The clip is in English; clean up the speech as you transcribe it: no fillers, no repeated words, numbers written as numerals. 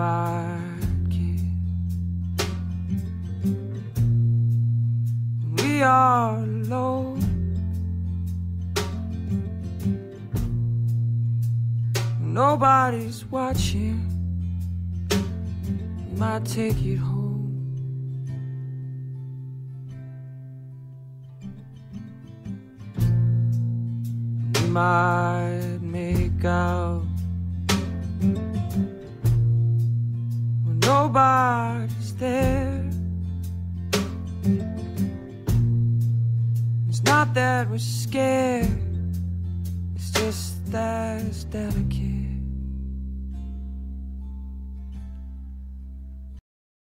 might kiss. We are alone. Nobody's watching. We might take it home. We might make out when nobody's there. It's not that we're scared, it's just that it's delicate.